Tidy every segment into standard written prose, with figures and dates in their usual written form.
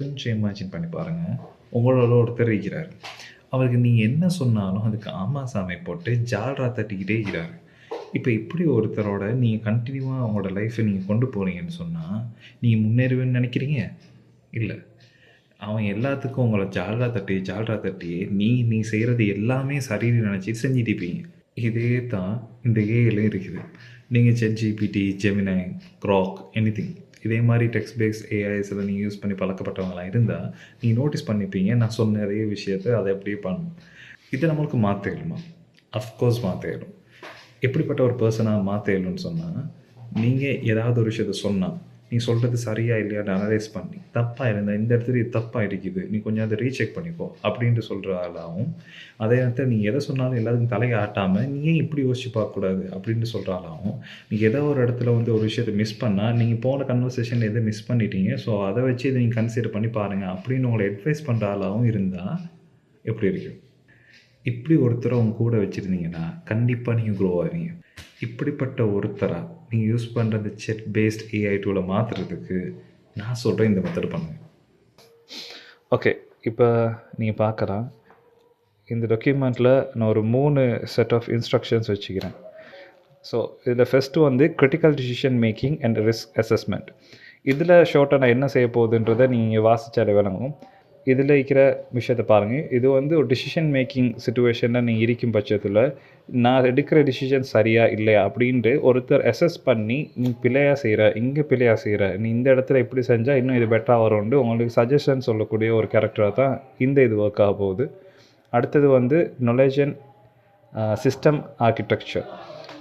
கொஞ்சம் இமேஜின் பண்ணி பாருங்க. உங்களோட ஒருத்தர் இருக்கிறாரு. அவருக்கு நீங்க என்ன சொன்னாலும் அதுக்கு ஆமா சாமி போட்டு ஜால்ரா தட்டிக்கிட்டே இருக்கிறாரு. இப்ப இப்படி ஒருத்தரோட நீங்க கன்டினியூவா உங்களோட லைஃப்ப நீங்க கொண்டு போறீங்கன்னு சொன்னா, நீங்க முன்னேறுவீன்னு நெனைக்கிறீங்க? இல்ல. அவன் எல்லாத்துக்கும் உங்கள ஜால்ரா தட்டி, ஜால்ரா தட்டி நீ செய்றது எல்லாமே சரின்னு நெனச்சு செஞ்சுட்டு இருப்பீங்க. இதே தான் இந்த ஏஐலயும் இருக்குது. நீங்க ChatGPT, Gemini, Grok எனிதிங். இதே மாரி டெக்ஸ்ட் பேஸ் ஏஐஸ்ல நீங்க யூஸ் பண்ணி பழக்கப்பட்டவங்களா இருந்தா, நீங்க நோட்டீஸ் பண்ணிப்பீங்க. நான் சொன்ன அதே விஷயத்த அது அப்படியே பண்ணும். இத நம்மளுக்கு மாத்த இயலுமா? அஃப்கோர்ஸ் மாத்த இயலும். எப்படிப்பட்ட ஒரு பெர்சனா மாத்த இயலும்னு சொன்னா, நீங்க ஏதாவது ஒரு விஷயத்த சொன்னா, நீ சொல்றது சரியா இல்லையான்னு அனலைஸ் பண்ணி, தப்பா இருந்தா இந்த இடத்துல இது தப்பா இருக்குது. நீ கொஞ்சம் அத ரீசெக் பண்ணிக்கோ அப்படின்ட்டு சொல்ற ஆளாவும், அதே நேரத்துல நீ எத சொன்னாலும் எல்லாத்துக்கும் தலைய ஆட்டாம, நீ ஏன் இப்படி யோசிச்சு பார்க்கக்கூடாது அப்படின்னு சொல்ற ஆளாவும், நீங்க ஏதோ ஒரு இடத்துல வந்து ஒரு விஷயத்த மிஸ் பண்ணா, நீங்க போன கன்வர்சேஷன்ல எத மிஸ் பண்ணிட்டீங்க. ஸோ அத வச்சு இத நீங்க கன்சிடர் பண்ணி பாருங்க அப்படின்னு உங்கள அட்வைஸ் பண்ற ஆளாவும் இருந்தா, எப்படி இருக்கும்? இப்படி ஒருத்தரை உங்க கூட வச்சிருந்தீங்கன்னா, கண்டிப்பா நீங்க க்ரோ ஆவீங்க. இப்படிப்பட்ட ஒருத்தரா நீங்க யூஸ் பண்ற இந்த செட் பேஸ்ட் ஏஐ டூல மாத்துறதுக்கு, நான் சொல்ற இந்த மெத்தட் பண்ணுங்க. ஓகே. இப்ப நீங்க பார்க்கலாம். இந்த டாக்குமெண்ட்ல நான் ஒரு 3 செட் ஆஃப் இன்ஸ்ட்ரக்ஷன்ஸ் வச்சுக்கிறேன். ஸோ இதில் ஃபர்ஸ்ட்டு வந்து critical decision making and risk assessment. இதில் ஷார்ட்டாக நான் என்ன செய்ய போகுதுன்றதை நீங்கள் வாசித்தாலே விளங்கும். இதில் இருக்கிற விஷயத்தை பாருங்கள். இது வந்து ஒரு டிசிஷன் மேக்கிங் சிச்சுவேஷனில் நீங்கள் இருக்கும் பட்சத்தில் நான் எடுக்கிற டிசிஷன் சரியா இல்லையா அப்படின்ட்டு ஒருத்தர் அசஸ் பண்ணி நீ பிழையாக செய்கிற, இங்கே பிழையாக செய்கிற, நீ இந்த இடத்துல இப்படி செஞ்சால் இன்னும் இது பெட்டராக வரும்னு உங்களுக்கு சஜஷன் சொல்லக்கூடிய ஒரு கேரக்டராக தான் இந்த இது ஒர்க் ஆக போகுது. அடுத்தது வந்து நாலேஜ் அண்ட் சிஸ்டம் ஆர்கிடெக்சர்.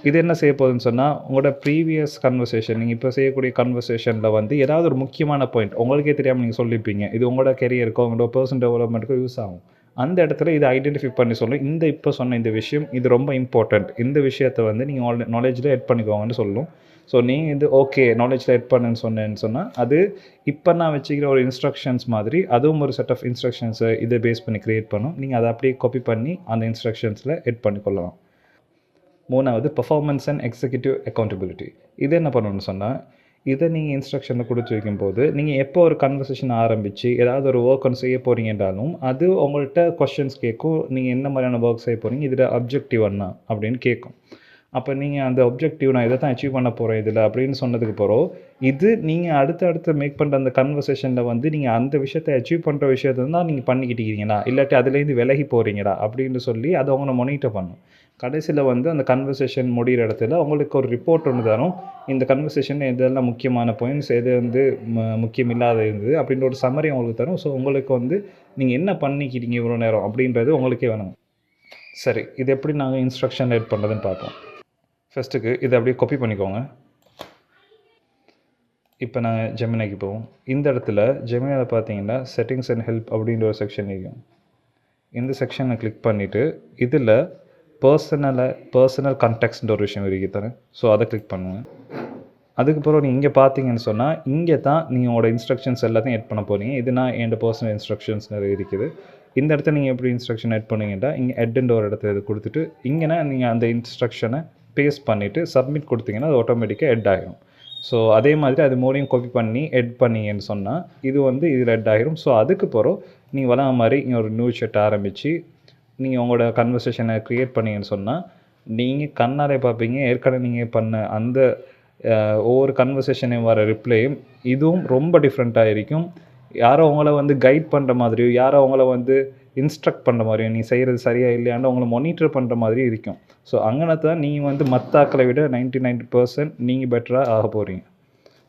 இது என்ன செய்ய போகுதுன்னு சொன்னால், உங்களோட ப்ரீவியஸ் கன்வர்சேஷன் நீங்கள் இப்போ செய்யக்கூடிய கன்வர்சேஷனில் வந்து ஏதாவது ஒரு முக்கியமான பாயிண்ட் உங்களுக்கே தெரியாமல் நீங்கள் சொல்லியிருப்பீங்க. இது உங்களோட கெரியருக்கோ உங்களோட பர்சனல் டெவலப்மெண்ட்டுக்கோ யூஸ் ஆகும். அந்த இடத்துல இதை ஐடென்டிஃபை பண்ணி சொல்லும். இப்போ சொன்ன இந்த விஷயம் இது ரொம்ப இம்பார்ட்டண்ட். இந்த விஷயத்தை வந்து நீங்கள் நாலேஜில் எட் பண்ணிக்கோங்கன்னு சொல்லும். ஸோ நீங்கள் இது ஓகே நாலேஜில் எட் பண்ணுன்னு சொன்னேன்னு சொன்னால், அது இப்போ நான் வச்சுக்கிற ஒரு இன்ஸ்ட்ரக்ஷன்ஸ் மாதிரி அதுவும் ஒரு செட் ஆஃப் இன்ஸ்ட்ரக்ஷன்ஸை இதை பேஸ் பண்ணி க்ரியேட் பண்ணும். நீங்கள் அதை அப்படியே காப்பி பண்ணி அந்த இன்ஸ்ட்ரக்ஷன்ஸில் எட் பண்ணிக்கொள்ளலாம். 3வது பெர்ஃபார்மன்ஸ் அண்ட் எக்ஸிக்யூட்டிவ் அக்கௌண்டபிலிட்டி. இது என்ன பண்ணணும்னு சொன்னால், இதை நீங்கள் இன்ஸ்ட்ரக்ஷனில் கொடுத்து வைக்கும்போது, நீங்கள் எப்போ ஒரு கன்வர்சேஷன் ஆரம்பித்து ஏதாவது ஒரு ஒர்க் ஒன்று செய்ய போகிறீங்கன்றாலும், அது உங்கள்கிட்ட கொஸ்டின்ஸ் கேட்கும். நீங்கள் என்ன மாதிரியான ஒர்க் செய்ய போகிறீங்க, இதில் அப்ஜெக்டிவ் என்ன அப்படின்னு கேட்கும். அப்போ நீங்கள் அந்த அப்ஜெக்டிவ் நான் இதை தான் அச்சீவ் பண்ண போகிறேன் இதில் அப்படின்னு சொன்னதுக்கு பிறகு, இது நீங்கள் அடுத்து மேக் பண்ணுற அந்த கன்வர்சேஷனில் வந்து நீங்கள் அந்த விஷயத்தை அச்சீவ் பண்ணுற விஷயத்தை தான் நீங்கள் பண்ணிக்கிட்டு இருக்கீங்களா, இல்லாட்டி அதுலேருந்து விலகி போகிறீங்களா அப்படின்னு சொல்லி அதை அவங்கள மானிட்டர் பண்ணும். கடைசியில் வந்து அந்த கன்வர்சேஷன் முடிகிற இடத்துல உங்களுக்கு ஒரு ரிப்போர்ட் ஒன்று தரும். இந்த கன்வர்சேஷனில் எதெல்லாம் முக்கியமான பாயிண்ட்ஸ், எது வந்து முக்கியம் இல்லாத இருந்தது அப்படின்ற ஒரு சம்மரி உங்களுக்கு தரும். ஸோ உங்களுக்கு வந்து நீங்கள் என்ன பண்ணிக்கிட்டீங்க இவ்வளோ நேரம் அப்படின்றது உங்களுக்கே வேணும். சரி, இது எப்படி நாங்கள் இன்ஸ்ட்ரக்ஷன் எட் பண்ணுறதுன்னு பார்ப்போம். ஃபஸ்ட்டுக்கு இதை அப்படியே காப்பி பண்ணிக்கோங்க. இப்போ நாங்கள் ஜெமினிக்கு போவோம். இந்த இடத்துல ஜெமினியில் பார்த்தீங்கன்னா செட்டிங்ஸ் அண்ட் ஹெல்ப் அப்படின்ற ஒரு செக்ஷன் இருக்கும். இந்த செக்ஷனை கிளிக் பண்ணிவிட்டு இதில் பர்சனல் கான்டெக்ட்ன்ற ஒரு விஷயம் இருக்குது தானே. ஸோ அதை கிளிக் பண்ணுங்கள். அதுக்கப்புறம் நீங்கள் இங்கே பார்த்தீங்கன்னு சொன்னால், இங்கே தான் நீங்கள் உங்களோட இன்ஸ்ட்ரக்ஷன்ஸ் எல்லாத்தையும் எட் பண்ண போகிறீங்க. இது நான் என்னோட பர்சனல் இன்ஸ்ட்ரக்ஷன்ஸ் நிறைய இருக்குது. இந்த இடத்துல நீங்கள் எப்படி இன்ஸ்ட்ரக்ஷன் எட் பண்ணுங்கன்னா, இங்கே எட்டுன்ற ஒரு இடத்துல இது கொடுத்துட்டு இங்கேனா நீங்கள் அந்த இன்ஸ்ட்ரக்ஷனை பேஸ்ட் பண்ணிவிட்டு சப்மிட் கொடுத்தீங்கன்னா அது ஆட்டோமேட்டிக்காக எட் ஆகிடும். ஸோ அதே மாதிரி அது மூலியம் காப்பி பண்ணி எட் பண்ணிங்கன்னு சொன்னால் இது வந்து இதில் எட் ஆகிடும். ஸோ அதுக்கு பிறகு நீங்கள் வரா மாதிரி இங்கே ஒரு நியூ செட் ஆரம்பித்து நீங்கள் உங்களோட கன்வர்சேஷனை க்ரியேட் பண்ணிங்கன்னு சொன்னால், நீங்கள் கண்ணாலே பார்ப்பீங்க ஏற்கனவே நீங்கள் பண்ண அந்த ஒவ்வொரு கன்வர்சேஷனையும் வர ரிப்ளையும் இதுவும் ரொம்ப டிஃப்ரெண்ட்டாக இருக்கும். யாரோ உங்களை வந்து கைட் பண்ணுற மாதிரியோ, யாரோ உங்களை வந்து இன்ஸ்ட்ரக்ட் பண்ணுற மாதிரியோ, நீ செய்கிறது சரியா இல்லையான்னு உங்களை மானிட்டர் பண்ணுற மாதிரி இருக்கும். ஸோ அங்கன தான் நீங்கள் வந்து மற்ற ஆக்களை விட 99% நீங்கள் பெட்டராக ஆக போகிறீங்க.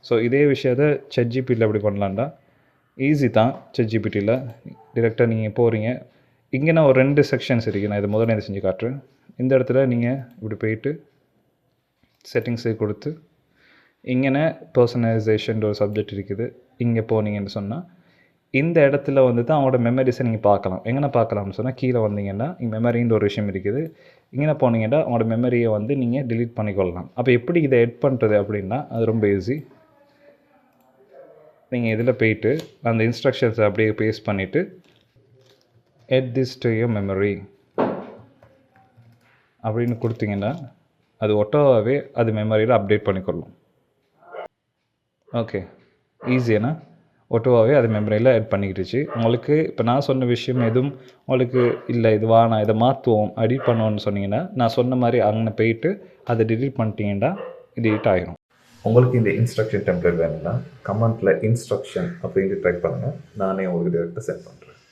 ஸோ இதே விஷயத்த ChatGPTயில் எப்படி பண்ணலான்டா, ஈஸி தான். ChatGPTயில் டிரெக்டாக நீங்கள் போகிறீங்க. இங்கே நான் ஒரு 2 செக்ஷன்ஸ் இருக்குது. நான் இதை முதல்ல இதை செஞ்சு காட்டுறேன். இந்த இடத்துல நீங்கள் இப்படி போயிட்டு செட்டிங்ஸை கொடுத்து இங்கே பர்சனலைசேஷன் ஒரு சப்ஜெக்ட் இருக்குது. இங்கே போனீங்கன்னு சொன்னால் இந்த இடத்துல வந்து தான் அவங்களோட மெமரிஸை நீங்கள் பார்க்கலாம். எங்கே பார்க்கலாம்னு சொன்னால் கீழே வந்தீங்கன்னா இங்கே மெமரின்ற ஒரு விஷயம் இருக்குது. இங்கே போனீங்கன்னா அவங்களோட மெமரியை வந்து நீங்கள் டிலீட் பண்ணிக்கொள்ளலாம். அப்போ எப்படி இதை எட் பண்ணுறது அப்படின்னா அது ரொம்ப ஈஸி. நீங்கள் இதில் போயிட்டு அந்த இன்ஸ்ட்ரக்ஷன்ஸை அப்படியே பேஸ்ட் பண்ணிவிட்டு add this to your memory அப்படின்னு கொடுத்தீங்கன்னா அது ஒட்டோவாகவே அது மெமரியில் அப்டேட் பண்ணிக்கொள்ளும். ஓகே, ஈஸியானா ஆட்டோவாகவே அது மெமரியில் ஆட் பண்ணிக்கிட்டுச்சு. உங்களுக்கு இப்போ நான் சொன்ன விஷயம் எதுவும் உங்களுக்கு இல்லை இது வேணாம் இதை மாற்றுவோம் எடிட் பண்ணுவோன்னு சொன்னீங்கன்னா, நான் சொன்ன மாதிரி அங்கே போயிட்டு அதை டெலீட் பண்ணிட்டீங்கன்னா டெலீட் ஆகிரும். உங்களுக்கு இந்த இன்ஸ்ட்ரக்ஷன் டெம்ப்ளேட் வேணும்னா கமெண்ட்டில் இன்ஸ்ட்ரக்ஷன் அப்படின்ட்டு டைப் பண்ணுங்கள். நானே உங்களுக்கு டேரெக்டாக சென்ட் பண்ணுறேன்.